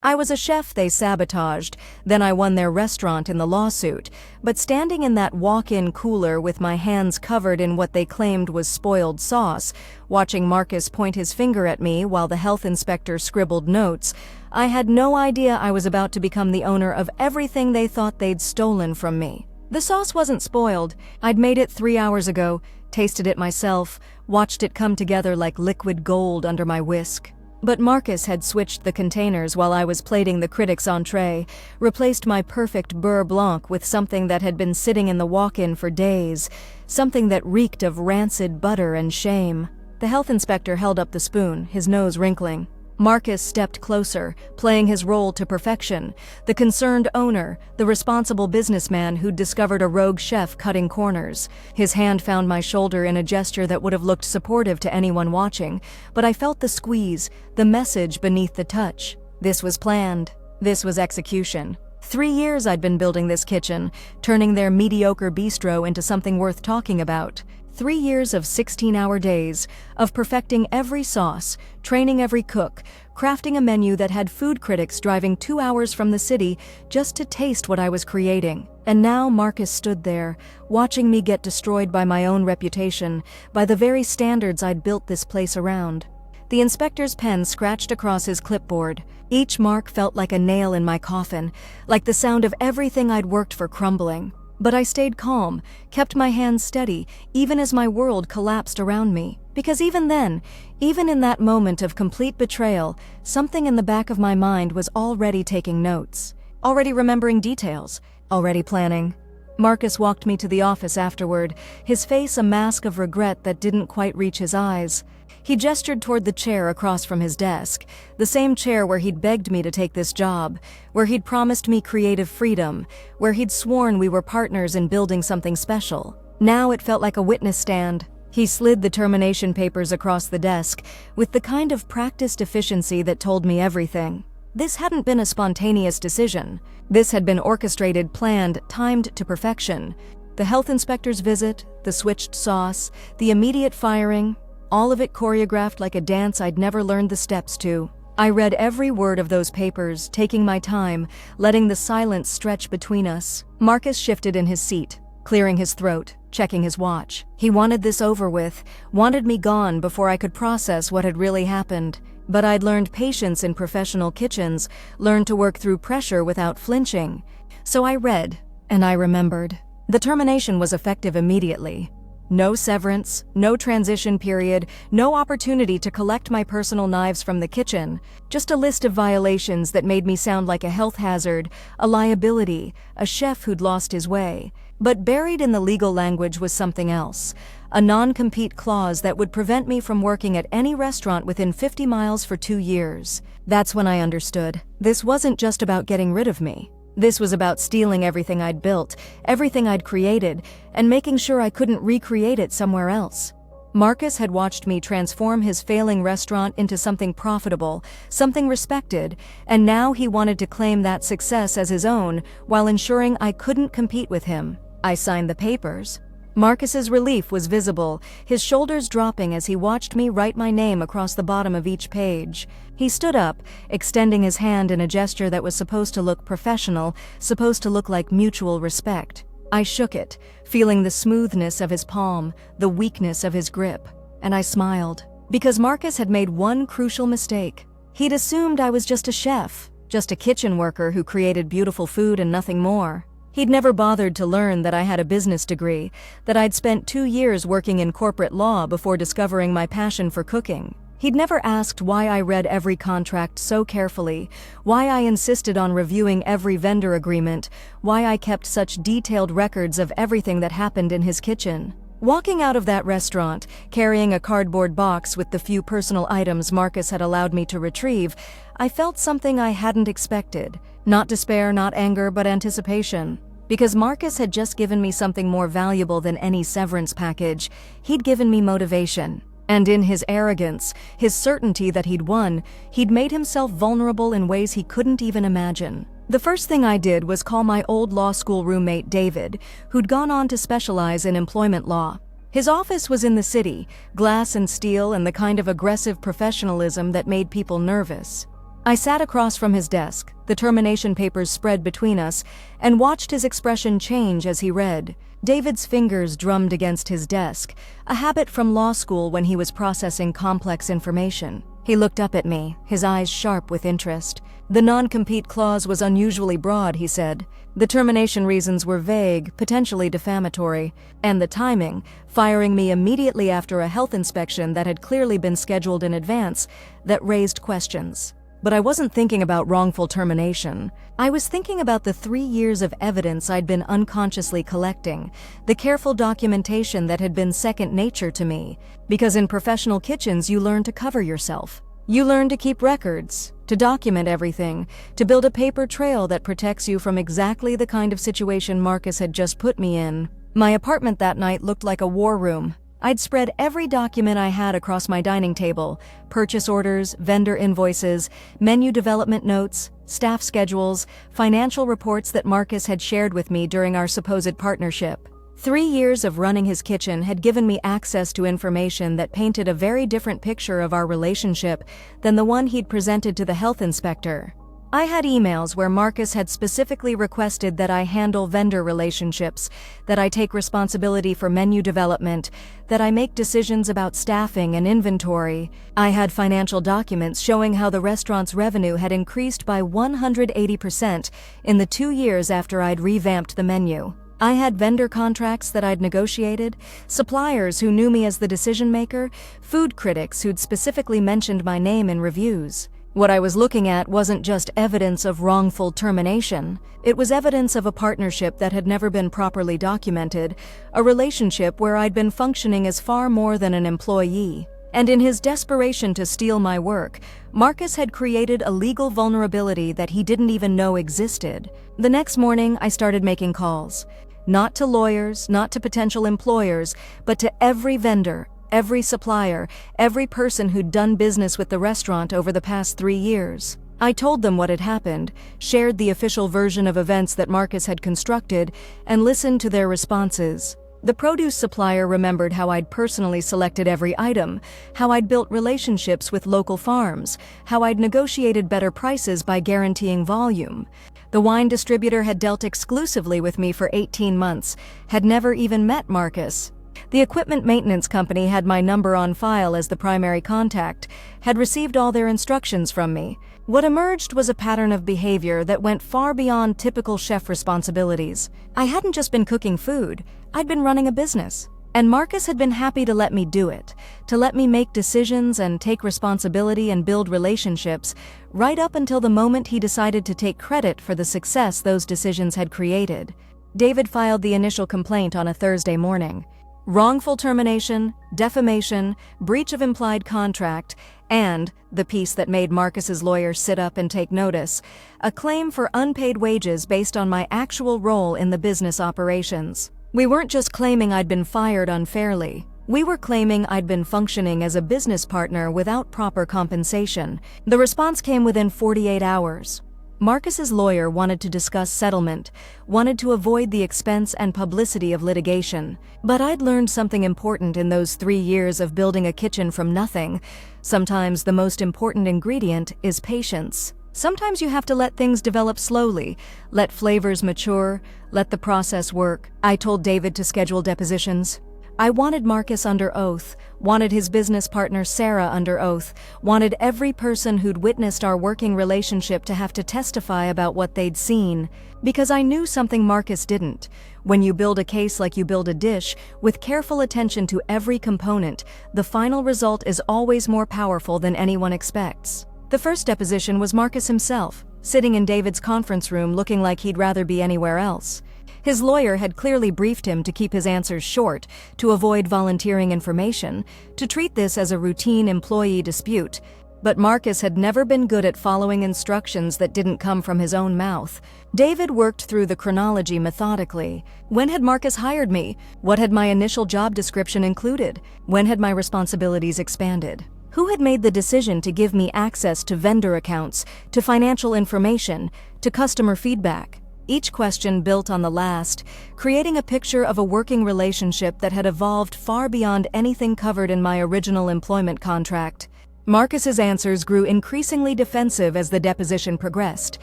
I was a chef they sabotaged, then I won their restaurant in the lawsuit, but standing in that walk-in cooler with my hands covered in what they claimed was spoiled sauce, watching Marcus point his finger at me while the health inspector scribbled notes, I had no idea I was about to become the owner of everything they thought they'd stolen from me. The sauce wasn't spoiled. I'd made it 3 hours ago, tasted it myself, watched it come together like liquid gold under my whisk. But Marcus had switched the containers while I was plating the critics' entree, replaced my perfect beurre blanc with something that had been sitting in the walk-in for days, something that reeked of rancid butter and shame. The health inspector held up the spoon, his nose wrinkling. Marcus stepped closer, playing his role to perfection, the concerned owner, the responsible businessman who'd discovered a rogue chef cutting corners. His hand found my shoulder in a gesture that would have looked supportive to anyone watching, but I felt the squeeze, the message beneath the touch. This was planned. This was execution. 3 years I'd been building this kitchen, turning their mediocre bistro into something worth talking about. 3 years of 16-hour days, of perfecting every sauce, training every cook, crafting a menu that had food critics driving 2 hours from the city just to taste what I was creating. And now Marcus stood there, watching me get destroyed by my own reputation, by the very standards I'd built this place around. The inspector's pen scratched across his clipboard. Each mark felt like a nail in my coffin, like the sound of everything I'd worked for crumbling. But I stayed calm, kept my hands steady, even as my world collapsed around me. Because even then, even in that moment of complete betrayal, something in the back of my mind was already taking notes, already remembering details, already planning. Marcus walked me to the office afterward, his face a mask of regret that didn't quite reach his eyes. He gestured toward the chair across from his desk, the same chair where he'd begged me to take this job, where he'd promised me creative freedom, where he'd sworn we were partners in building something special. Now it felt like a witness stand. He slid the termination papers across the desk with the kind of practiced efficiency that told me everything. This hadn't been a spontaneous decision. This had been orchestrated, planned, timed to perfection. The health inspector's visit, the switched sauce, the immediate firing, all of it choreographed like a dance I'd never learned the steps to. I read every word of those papers, taking my time, letting the silence stretch between us. Marcus shifted in his seat, clearing his throat, checking his watch. He wanted this over with, wanted me gone before I could process what had really happened. But I'd learned patience in professional kitchens, learned to work through pressure without flinching. So I read, and I remembered. The termination was effective immediately. No severance, no transition period, no opportunity to collect my personal knives from the kitchen. Just a list of violations that made me sound like a health hazard, a liability, a chef who'd lost his way. But buried in the legal language was something else. A non-compete clause that would prevent me from working at any restaurant within 50 miles for 2 years. That's when I understood. This wasn't just about getting rid of me. This was about stealing everything I'd built, everything I'd created, and making sure I couldn't recreate it somewhere else. Marcus had watched me transform his failing restaurant into something profitable, something respected, and now he wanted to claim that success as his own while ensuring I couldn't compete with him. I signed the papers. Marcus's relief was visible, his shoulders dropping as he watched me write my name across the bottom of each page. He stood up, extending his hand in a gesture that was supposed to look professional, supposed to look like mutual respect. I shook it, feeling the smoothness of his palm, the weakness of his grip, and I smiled. Because Marcus had made one crucial mistake. He'd assumed I was just a chef, just a kitchen worker who created beautiful food and nothing more. He'd never bothered to learn that I had a business degree, that I'd spent 2 years working in corporate law before discovering my passion for cooking. He'd never asked why I read every contract so carefully, why I insisted on reviewing every vendor agreement, why I kept such detailed records of everything that happened in his kitchen. Walking out of that restaurant, carrying a cardboard box with the few personal items Marcus had allowed me to retrieve, I felt something I hadn't expected. Not despair, not anger, but anticipation. Because Marcus had just given me something more valuable than any severance package. He'd given me motivation. And in his arrogance, his certainty that he'd won, he'd made himself vulnerable in ways he couldn't even imagine. The first thing I did was call my old law school roommate David, who'd gone on to specialize in employment law. His office was in the city, glass and steel and the kind of aggressive professionalism that made people nervous. I sat across from his desk, the termination papers spread between us, and watched his expression change as he read. David's fingers drummed against his desk, a habit from law school when he was processing complex information. He looked up at me, his eyes sharp with interest. The non-compete clause was unusually broad, he said. The termination reasons were vague, potentially defamatory, and the timing, firing me immediately after a health inspection that had clearly been scheduled in advance, that raised questions. But I wasn't thinking about wrongful termination. I was thinking about the 3 years of evidence I'd been unconsciously collecting, the careful documentation that had been second nature to me. Because in professional kitchens, you learn to cover yourself. You learn to keep records, to document everything, to build a paper trail that protects you from exactly the kind of situation Marcus had just put me in. My apartment that night looked like a war room. I'd spread every document I had across my dining table: purchase orders, vendor invoices, menu development notes, staff schedules, financial reports that Marcus had shared with me during our supposed partnership. 3 years of running his kitchen had given me access to information that painted a very different picture of our relationship than the one he'd presented to the health inspector. I had emails where Marcus had specifically requested that I handle vendor relationships, that I take responsibility for menu development, that I make decisions about staffing and inventory. I had financial documents showing how the restaurant's revenue had increased by 180% in the 2 years after I'd revamped the menu. I had vendor contracts that I'd negotiated, suppliers who knew me as the decision maker, food critics who'd specifically mentioned my name in reviews. What I was looking at wasn't just evidence of wrongful termination. It was evidence of a partnership that had never been properly documented, a relationship where I'd been functioning as far more than an employee. And in his desperation to steal my work, Marcus had created a legal vulnerability that he didn't even know existed. The next morning, I started making calls. Not to lawyers, not to potential employers, but to every vendor, every supplier, every person who'd done business with the restaurant over the past 3 years. I told them what had happened, shared the official version of events that Marcus had constructed, and listened to their responses. The produce supplier remembered how I'd personally selected every item, how I'd built relationships with local farms, how I'd negotiated better prices by guaranteeing volume. The wine distributor had dealt exclusively with me for 18 months, had never even met Marcus. The equipment maintenance company had my number on file as the primary contact, had received all their instructions from me. What emerged was a pattern of behavior that went far beyond typical chef responsibilities. I hadn't just been cooking food, I'd been running a business. And Marcus had been happy to let me do it, to let me make decisions and take responsibility and build relationships, right up until the moment he decided to take credit for the success those decisions had created. David filed the initial complaint on a Thursday morning. Wrongful termination, defamation, breach of implied contract, and, the piece that made Marcus's lawyer sit up and take notice, a claim for unpaid wages based on my actual role in the business operations. We weren't just claiming I'd been fired unfairly. We were claiming I'd been functioning as a business partner without proper compensation. The response came within 48 hours. Marcus's lawyer wanted to discuss settlement, wanted to avoid the expense and publicity of litigation. But I'd learned something important in those 3 years of building a kitchen from nothing. Sometimes the most important ingredient is patience. Sometimes you have to let things develop slowly, let flavors mature, let the process work. I told David to schedule depositions. I wanted Marcus under oath, wanted his business partner Sarah under oath, wanted every person who'd witnessed our working relationship to have to testify about what they'd seen. Because I knew something Marcus didn't. When you build a case like you build a dish, with careful attention to every component, the final result is always more powerful than anyone expects. The first deposition was Marcus himself, sitting in David's conference room looking like he'd rather be anywhere else. His lawyer had clearly briefed him to keep his answers short, to avoid volunteering information, to treat this as a routine employee dispute. But Marcus had never been good at following instructions that didn't come from his own mouth. David worked through the chronology methodically. When had Marcus hired me? What had my initial job description included? When had my responsibilities expanded? Who had made the decision to give me access to vendor accounts, to financial information, to customer feedback? Each question built on the last, creating a picture of a working relationship that had evolved far beyond anything covered in my original employment contract. Marcus's answers grew increasingly defensive as the deposition progressed.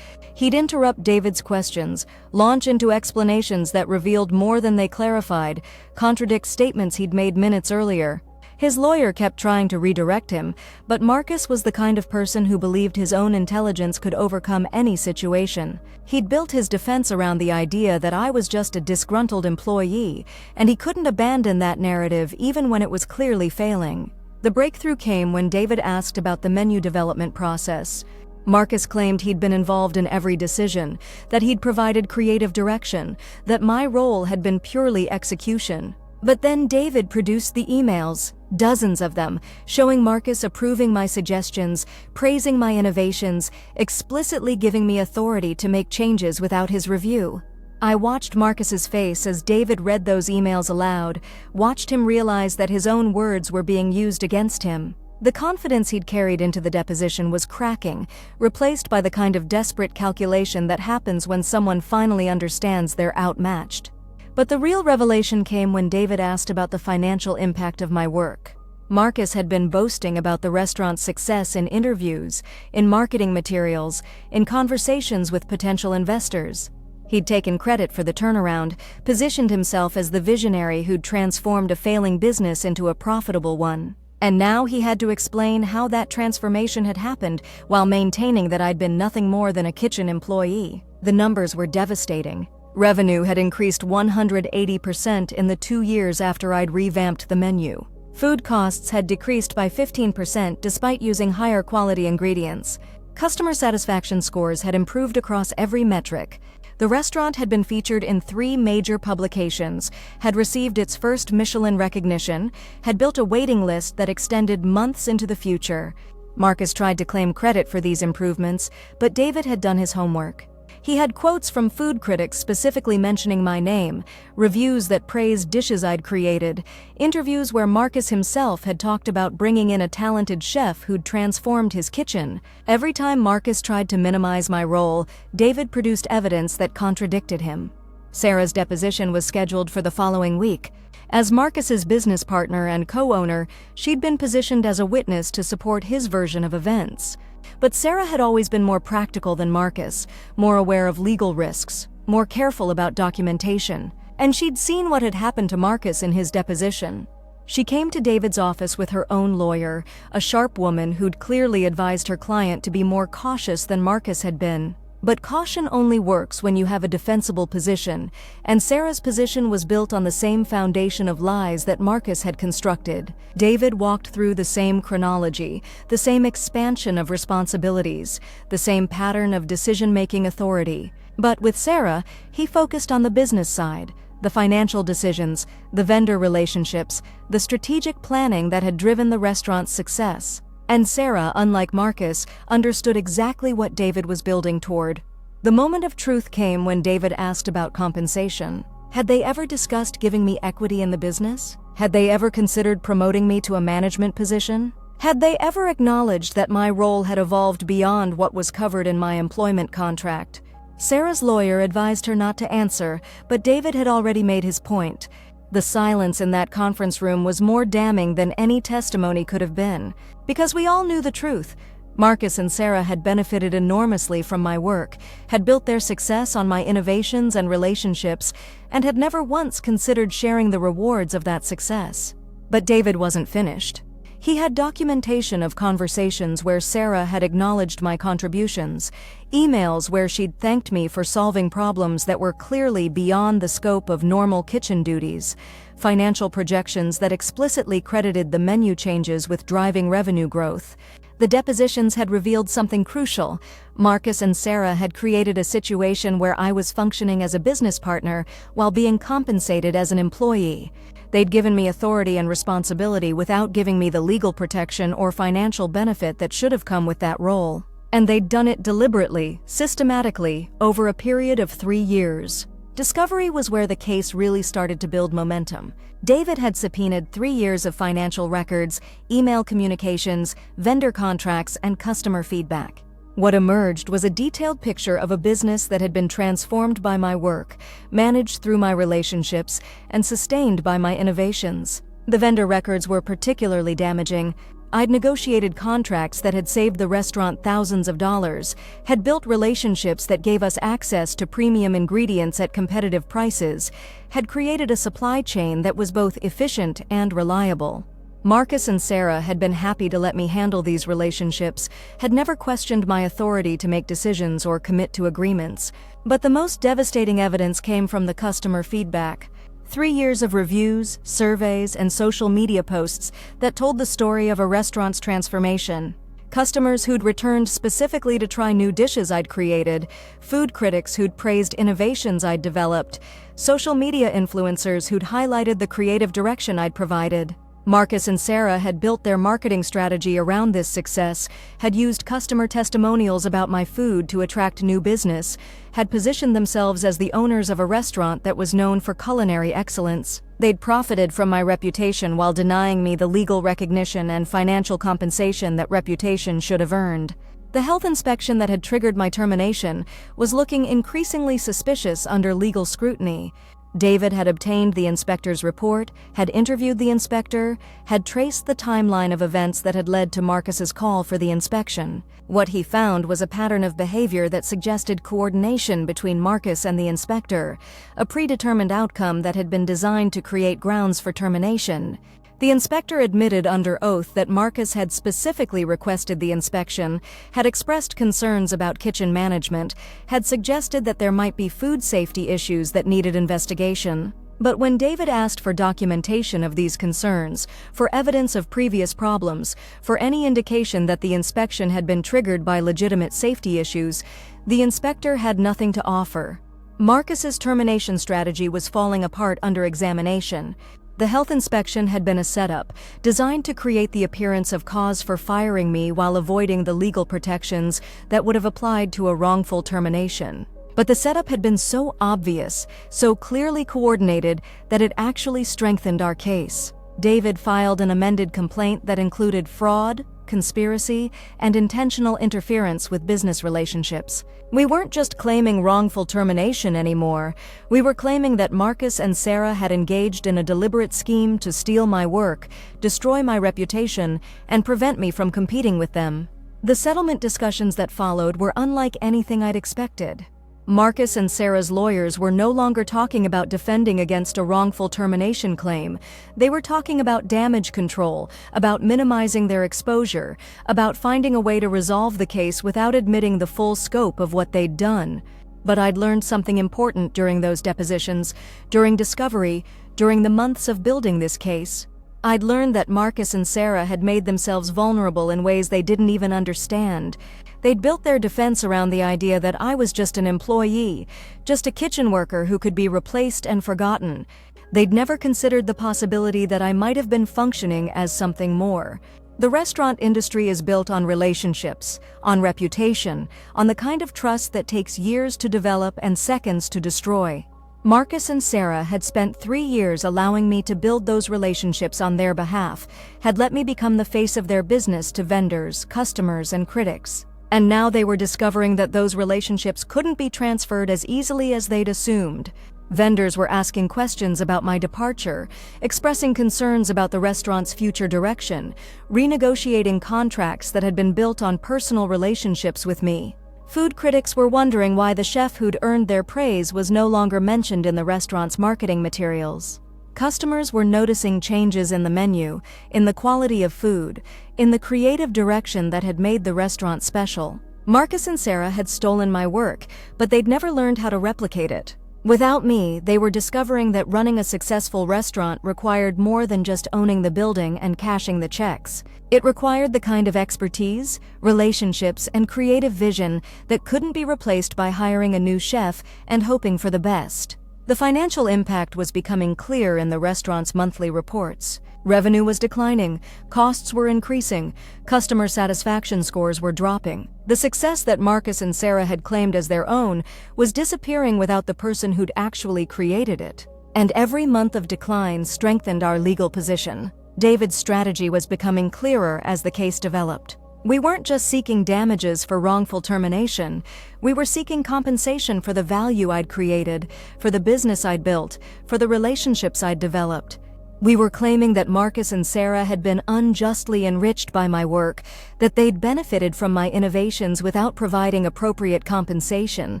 He'd interrupt David's questions, launch into explanations that revealed more than they clarified, contradict statements he'd made minutes earlier. His lawyer kept trying to redirect him, but Marcus was the kind of person who believed his own intelligence could overcome any situation. He'd built his defense around the idea that I was just a disgruntled employee, and he couldn't abandon that narrative even when it was clearly failing. The breakthrough came when David asked about the menu development process. Marcus claimed he'd been involved in every decision, that he'd provided creative direction, that my role had been purely execution. But then David produced the emails, dozens of them, showing Marcus approving my suggestions, praising my innovations, explicitly giving me authority to make changes without his review. I watched Marcus's face as David read those emails aloud, watched him realize that his own words were being used against him. The confidence he'd carried into the deposition was cracking, replaced by the kind of desperate calculation that happens when someone finally understands they're outmatched. But the real revelation came when David asked about the financial impact of my work. Marcus had been boasting about the restaurant's success in interviews, in marketing materials, in conversations with potential investors. He'd taken credit for the turnaround, positioned himself as the visionary who'd transformed a failing business into a profitable one. And now he had to explain how that transformation had happened while maintaining that I'd been nothing more than a kitchen employee. The numbers were devastating. Revenue had increased 180% in the 2 years after I'd revamped the menu. Food costs had decreased by 15% despite using higher quality ingredients. Customer satisfaction scores had improved across every metric. The restaurant had been featured in 3 major publications, had received its first Michelin recognition, had built a waiting list that extended months into the future. Marcus tried to claim credit for these improvements, but David had done his homework. He had quotes from food critics specifically mentioning my name, reviews that praised dishes I'd created, interviews where Marcus himself had talked about bringing in a talented chef who'd transformed his kitchen. Every time Marcus tried to minimize my role, David produced evidence that contradicted him. Sarah's deposition was scheduled for the following week. As Marcus's business partner and co-owner, she'd been positioned as a witness to support his version of events. But Sarah had always been more practical than Marcus, more aware of legal risks, more careful about documentation, and she'd seen what had happened to Marcus in his deposition. She came to David's office with her own lawyer, a sharp woman who'd clearly advised her client to be more cautious than Marcus had been. But caution only works when you have a defensible position, and Sarah's position was built on the same foundation of lies that Marcus had constructed. David walked through the same chronology, the same expansion of responsibilities, the same pattern of decision-making authority. But with Sarah, he focused on the business side, the financial decisions, the vendor relationships, the strategic planning that had driven the restaurant's success. And Sarah, unlike Marcus, understood exactly what David was building toward. The moment of truth came when David asked about compensation. Had they ever discussed giving me equity in the business? Had they ever considered promoting me to a management position? Had they ever acknowledged that my role had evolved beyond what was covered in my employment contract? Sarah's lawyer advised her not to answer, but David had already made his point. The silence in that conference room was more damning than any testimony could have been. Because we all knew the truth. Marcus and Sarah had benefited enormously from my work, had built their success on my innovations and relationships, and had never once considered sharing the rewards of that success. But David wasn't finished. He had documentation of conversations where Sarah had acknowledged my contributions, emails where she'd thanked me for solving problems that were clearly beyond the scope of normal kitchen duties, financial projections that explicitly credited the menu changes with driving revenue growth. The depositions had revealed something crucial. Marcus and Sarah had created a situation where I was functioning as a business partner while being compensated as an employee. They'd given me authority and responsibility without giving me the legal protection or financial benefit that should have come with that role. And they'd done it deliberately, systematically, over a period of 3 years. Discovery was where the case really started to build momentum. David had subpoenaed 3 years of financial records, email communications, vendor contracts, and customer feedback. What emerged was a detailed picture of a business that had been transformed by my work, managed through my relationships, and sustained by my innovations. The vendor records were particularly damaging. I'd negotiated contracts that had saved the restaurant thousands of dollars, had built relationships that gave us access to premium ingredients at competitive prices, had created a supply chain that was both efficient and reliable. Marcus and Sarah had been happy to let me handle these relationships, had never questioned my authority to make decisions or commit to agreements. But the most devastating evidence came from the customer feedback. 3 years of reviews, surveys, and social media posts that told the story of a restaurant's transformation. Customers who'd returned specifically to try new dishes I'd created, food critics who'd praised innovations I'd developed, social media influencers who'd highlighted the creative direction I'd provided. Marcus and Sarah had built their marketing strategy around this success, had used customer testimonials about my food to attract new business, had positioned themselves as the owners of a restaurant that was known for culinary excellence. They'd profited from my reputation while denying me the legal recognition and financial compensation that reputation should have earned. The health inspection that had triggered my termination was looking increasingly suspicious under legal scrutiny. David had obtained the inspector's report, had interviewed the inspector, had traced the timeline of events that had led to Marcus's call for the inspection. What he found was a pattern of behavior that suggested coordination between Marcus and the inspector, a predetermined outcome that had been designed to create grounds for termination. The inspector admitted under oath that Marcus had specifically requested the inspection, had expressed concerns about kitchen management, had suggested that there might be food safety issues that needed investigation. But when David asked for documentation of these concerns, for evidence of previous problems, for any indication that the inspection had been triggered by legitimate safety issues, the inspector had nothing to offer. Marcus's termination strategy was falling apart under examination. The health inspection had been a setup, designed to create the appearance of cause for firing me while avoiding the legal protections that would have applied to a wrongful termination. But the setup had been so obvious, so clearly coordinated, that it actually strengthened our case. David filed an amended complaint that included fraud, conspiracy, and intentional interference with business relationships. We weren't just claiming wrongful termination anymore. We were claiming that Marcus and Sarah had engaged in a deliberate scheme to steal my work, destroy my reputation, and prevent me from competing with them. The settlement discussions that followed were unlike anything I'd expected. Marcus and Sarah's lawyers were no longer talking about defending against a wrongful termination claim. They were talking about damage control, about minimizing their exposure, about finding a way to resolve the case without admitting the full scope of what they'd done. But I'd learned something important during those depositions, during discovery, during the months of building this case. I'd learned that Marcus and Sarah had made themselves vulnerable in ways they didn't even understand. They'd built their defense around the idea that I was just an employee, just a kitchen worker who could be replaced and forgotten. They'd never considered the possibility that I might have been functioning as something more. The restaurant industry is built on relationships, on reputation, on the kind of trust that takes years to develop and seconds to destroy. Marcus and Sarah had spent 3 years allowing me to build those relationships on their behalf, had let me become the face of their business to vendors, customers, and critics. And now they were discovering that those relationships couldn't be transferred as easily as they'd assumed. Vendors were asking questions about my departure, expressing concerns about the restaurant's future direction, renegotiating contracts that had been built on personal relationships with me. Food critics were wondering why the chef who'd earned their praise was no longer mentioned in the restaurant's marketing materials. Customers were noticing changes in the menu, in the quality of food, in the creative direction that had made the restaurant special. Marcus and Sarah had stolen my work, but they'd never learned how to replicate it. Without me, they were discovering that running a successful restaurant required more than just owning the building and cashing the checks. It required the kind of expertise, relationships, and creative vision that couldn't be replaced by hiring a new chef and hoping for the best. The financial impact was becoming clear in the restaurant's monthly reports. Revenue was declining, costs were increasing, customer satisfaction scores were dropping. The success that Marcus and Sarah had claimed as their own was disappearing without the person who'd actually created it. And every month of decline strengthened our legal position. David's strategy was becoming clearer as the case developed. We weren't just seeking damages for wrongful termination. We were seeking compensation for the value I'd created, for the business I'd built, for the relationships I'd developed. We were claiming that Marcus and Sarah had been unjustly enriched by my work, that they'd benefited from my innovations without providing appropriate compensation.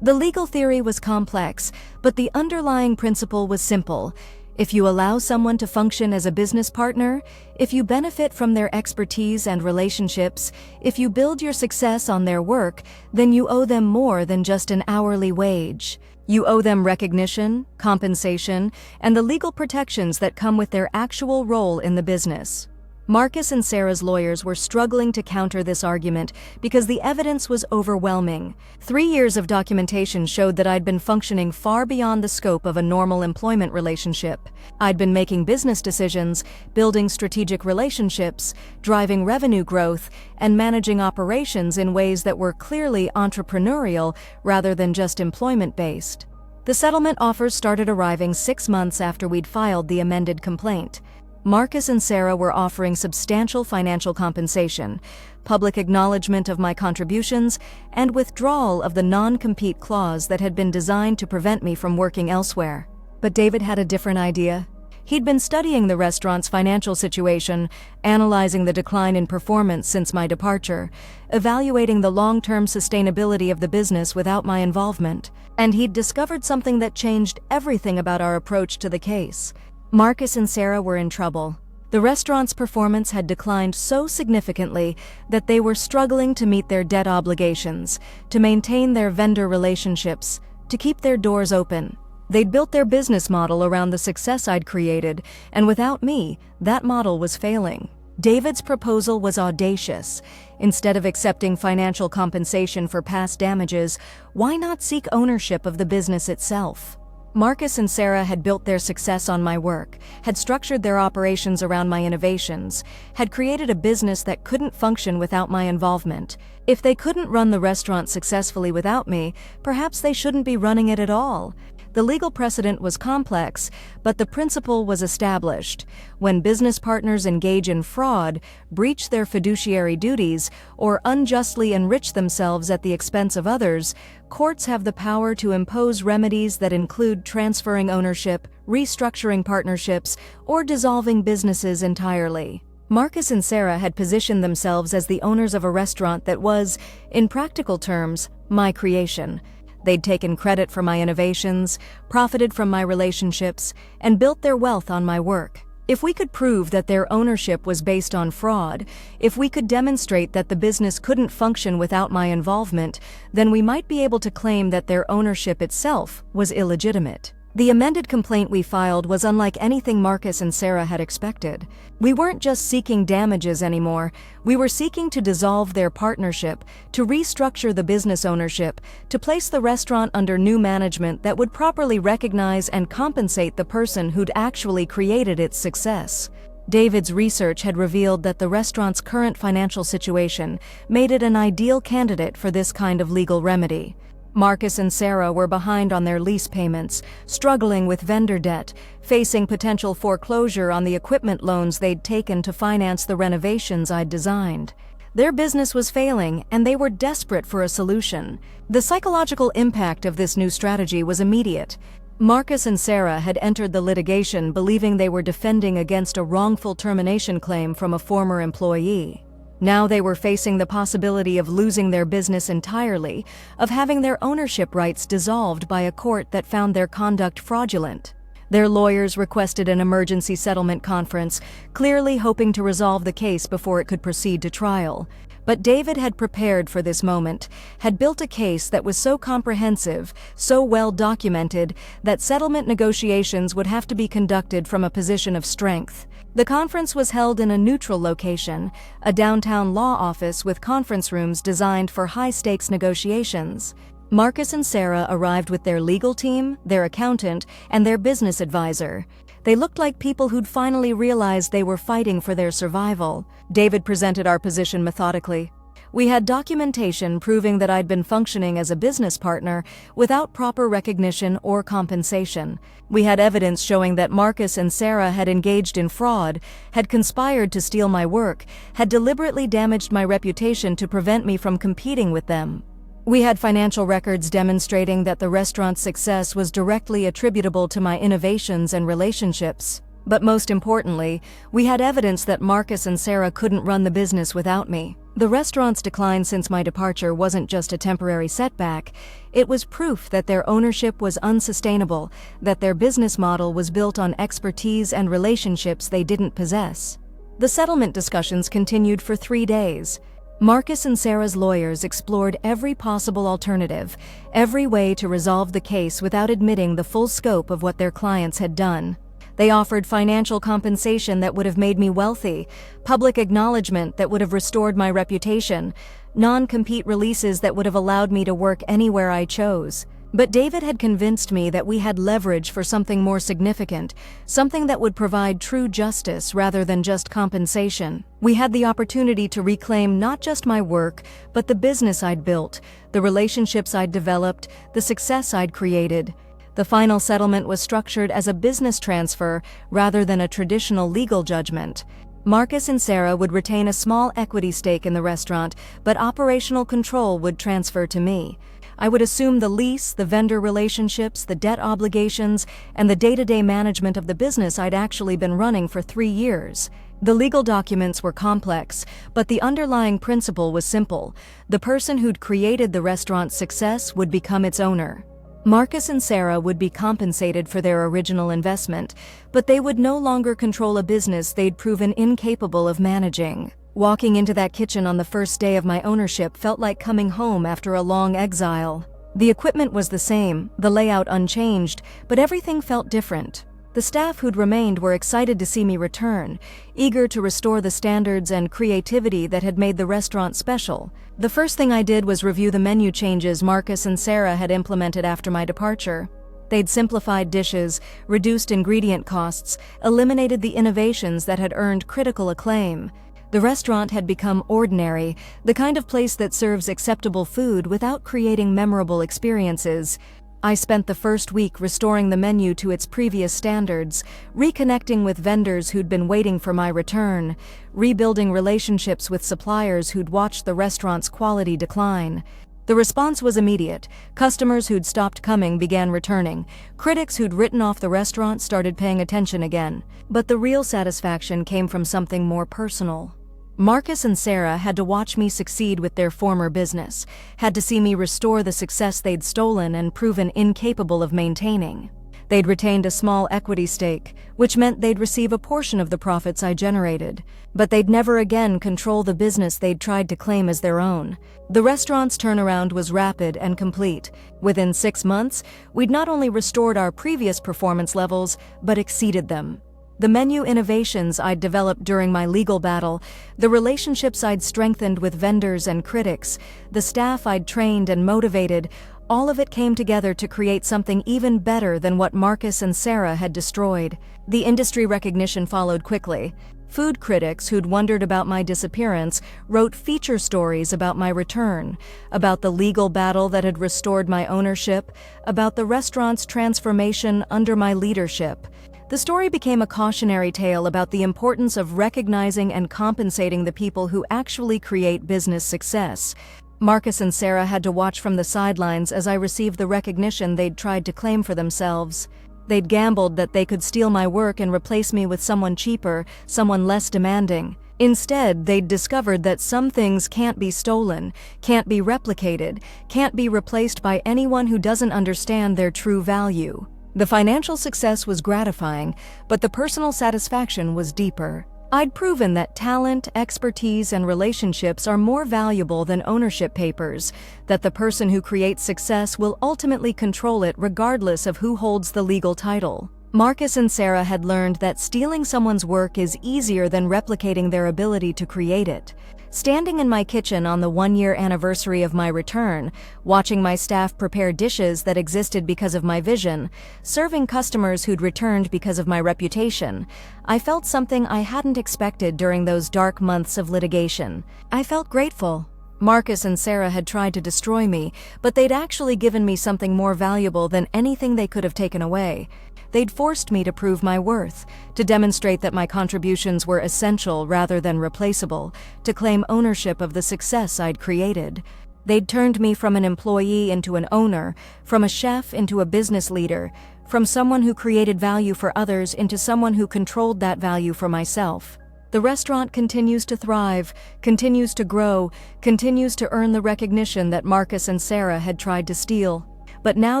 The legal theory was complex, but the underlying principle was simple. If you allow someone to function as a business partner, if you benefit from their expertise and relationships, if you build your success on their work, then you owe them more than just an hourly wage. You owe them recognition, compensation, and the legal protections that come with their actual role in the business. Marcus and Sarah's lawyers were struggling to counter this argument because the evidence was overwhelming. 3 years of documentation showed that I'd been functioning far beyond the scope of a normal employment relationship. I'd been making business decisions, building strategic relationships, driving revenue growth, and managing operations in ways that were clearly entrepreneurial rather than just employment-based. The settlement offers started arriving 6 months after we'd filed the amended complaint. Marcus and Sarah were offering substantial financial compensation, public acknowledgement of my contributions, and withdrawal of the non-compete clause that had been designed to prevent me from working elsewhere. But David had a different idea. He'd been studying the restaurant's financial situation, analyzing the decline in performance since my departure, evaluating the long-term sustainability of the business without my involvement, and he'd discovered something that changed everything about our approach to the case. Marcus and Sarah were in trouble. The restaurant's performance had declined so significantly that they were struggling to meet their debt obligations, to maintain their vendor relationships, to keep their doors open. They'd built their business model around the success I'd created, and without me, that model was failing. David's proposal was audacious. Instead of accepting financial compensation for past damages, why not seek ownership of the business itself? Marcus and Sarah had built their success on my work, had structured their operations around my innovations, had created a business that couldn't function without my involvement. If they couldn't run the restaurant successfully without me, perhaps they shouldn't be running it at all. The legal precedent was complex, but the principle was established. When business partners engage in fraud, breach their fiduciary duties, or unjustly enrich themselves at the expense of others, courts have the power to impose remedies that include transferring ownership, restructuring partnerships, or dissolving businesses entirely. Marcus and Sarah had positioned themselves as the owners of a restaurant that was, in practical terms, my creation. They'd taken credit for my innovations, profited from my relationships, and built their wealth on my work. If we could prove that their ownership was based on fraud, if we could demonstrate that the business couldn't function without my involvement, then we might be able to claim that their ownership itself was illegitimate. The amended complaint we filed was unlike anything Marcus and Sarah had expected. We weren't just seeking damages anymore. We were seeking to dissolve their partnership, to restructure the business ownership, to place the restaurant under new management that would properly recognize and compensate the person who'd actually created its success. David's research had revealed that the restaurant's current financial situation made it an ideal candidate for this kind of legal remedy. Marcus and Sarah were behind on their lease payments, struggling with vendor debt, facing potential foreclosure on the equipment loans they'd taken to finance the renovations I'd designed. Their business was failing, and they were desperate for a solution. The psychological impact of this new strategy was immediate. Marcus and Sarah had entered the litigation believing they were defending against a wrongful termination claim from a former employee. Now they were facing the possibility of losing their business entirely, of having their ownership rights dissolved by a court that found their conduct fraudulent. Their lawyers requested an emergency settlement conference, clearly hoping to resolve the case before it could proceed to trial. But David had prepared for this moment, had built a case that was so comprehensive, so well documented, that settlement negotiations would have to be conducted from a position of strength. The conference was held in a neutral location, a downtown law office with conference rooms designed for high-stakes negotiations. Marcus and Sarah arrived with their legal team, their accountant, and their business advisor. They looked like people who'd finally realized they were fighting for their survival. David presented our position methodically. We had documentation proving that I'd been functioning as a business partner without proper recognition or compensation. We had evidence showing that Marcus and Sarah had engaged in fraud, had conspired to steal my work, had deliberately damaged my reputation to prevent me from competing with them. We had financial records demonstrating that the restaurant's success was directly attributable to my innovations and relationships. But most importantly, we had evidence that Marcus and Sarah couldn't run the business without me. The restaurant's decline since my departure wasn't just a temporary setback, it was proof that their ownership was unsustainable, that their business model was built on expertise and relationships they didn't possess. The settlement discussions continued for 3 days. Marcus and Sarah's lawyers explored every possible alternative, every way to resolve the case without admitting the full scope of what their clients had done. They offered financial compensation that would have made me wealthy, public acknowledgement that would have restored my reputation, non-compete releases that would have allowed me to work anywhere I chose. But David had convinced me that we had leverage for something more significant, something that would provide true justice rather than just compensation. We had the opportunity to reclaim not just my work, but the business I'd built, the relationships I'd developed, the success I'd created. The final settlement was structured as a business transfer rather than a traditional legal judgment. Marcus and Sarah would retain a small equity stake in the restaurant, but operational control would transfer to me. I would assume the lease, the vendor relationships, the debt obligations, and the day-to-day management of the business I'd actually been running for 3 years. The legal documents were complex, but the underlying principle was simple. The person who'd created the restaurant's success would become its owner. Marcus and Sarah would be compensated for their original investment, but they would no longer control a business they'd proven incapable of managing. Walking into that kitchen on the first day of my ownership felt like coming home after a long exile. The equipment was the same, the layout unchanged, but everything felt different. The staff who'd remained were excited to see me return, eager to restore the standards and creativity that had made the restaurant special. The first thing I did was review the menu changes Marcus and Sarah had implemented after my departure. They'd simplified dishes, reduced ingredient costs, eliminated the innovations that had earned critical acclaim. The restaurant had become ordinary, the kind of place that serves acceptable food without creating memorable experiences. I spent the first week restoring the menu to its previous standards, reconnecting with vendors who'd been waiting for my return, rebuilding relationships with suppliers who'd watched the restaurant's quality decline. The response was immediate. Customers who'd stopped coming began returning. Critics who'd written off the restaurant started paying attention again. But the real satisfaction came from something more personal. Marcus and Sarah had to watch me succeed with their former business, had to see me restore the success they'd stolen and proven incapable of maintaining. They'd retained a small equity stake, which meant they'd receive a portion of the profits I generated, but they'd never again control the business they'd tried to claim as their own. The restaurant's turnaround was rapid and complete. Within 6 months, we'd not only restored our previous performance levels, but exceeded them. The menu innovations I'd developed during my legal battle, the relationships I'd strengthened with vendors and critics, the staff I'd trained and motivated, all of it came together to create something even better than what Marcus and Sarah had destroyed. The industry recognition followed quickly. Food critics who'd wondered about my disappearance wrote feature stories about my return, about the legal battle that had restored my ownership, about the restaurant's transformation under my leadership. The story became a cautionary tale about the importance of recognizing and compensating the people who actually create business success. Marcus and Sarah had to watch from the sidelines as I received the recognition they'd tried to claim for themselves. They'd gambled that they could steal my work and replace me with someone cheaper, someone less demanding. Instead, they'd discovered that some things can't be stolen, can't be replicated, can't be replaced by anyone who doesn't understand their true value. The financial success was gratifying, but the personal satisfaction was deeper. I'd proven that talent, expertise, and relationships are more valuable than ownership papers, that the person who creates success will ultimately control it regardless of who holds the legal title. Marcus and Sarah had learned that stealing someone's work is easier than replicating their ability to create it. Standing in my kitchen on the 1-year anniversary of my return, watching my staff prepare dishes that existed because of my vision, serving customers who'd returned because of my reputation, I felt something I hadn't expected during those dark months of litigation. I felt grateful. Marcus and Sarah had tried to destroy me, but they'd actually given me something more valuable than anything they could have taken away. They'd forced me to prove my worth, to demonstrate that my contributions were essential rather than replaceable, to claim ownership of the success I'd created. They'd turned me from an employee into an owner, from a chef into a business leader, from someone who created value for others into someone who controlled that value for myself. The restaurant continues to thrive, continues to grow, continues to earn the recognition that Marcus and Sarah had tried to steal. But now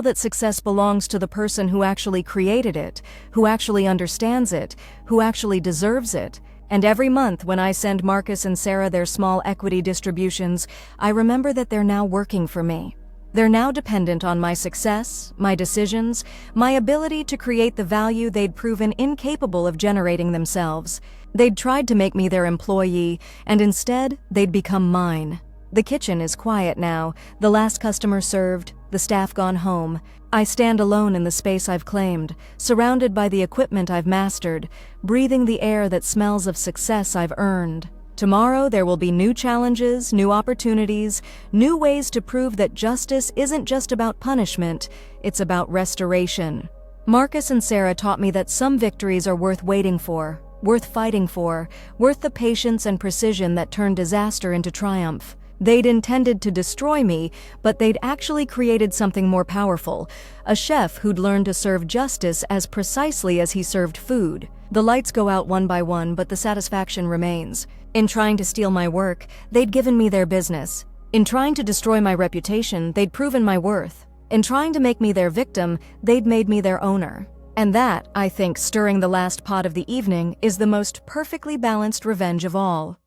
that success belongs to the person who actually created it, who actually understands it, who actually deserves it, and every month when I send Marcus and Sarah their small equity distributions, I remember that they're now working for me. They're now dependent on my success, my decisions, my ability to create the value they'd proven incapable of generating themselves. They'd tried to make me their employee, and instead, they'd become mine. The kitchen is quiet now, the last customer served, the staff gone home. I stand alone in the space I've claimed, surrounded by the equipment I've mastered, breathing the air that smells of success I've earned. Tomorrow there will be new challenges, new opportunities, new ways to prove that justice isn't just about punishment, it's about restoration. Marcus and Sarah taught me that some victories are worth waiting for, worth fighting for, worth the patience and precision that turn disaster into triumph. They'd intended to destroy me, but they'd actually created something more powerful, a chef who'd learned to serve justice as precisely as he served food. The lights go out one by one, but the satisfaction remains. In trying to steal my work, they'd given me their business. In trying to destroy my reputation, they'd proven my worth. In trying to make me their victim, they'd made me their owner. And that, I think, stirring the last pot of the evening, is the most perfectly balanced revenge of all.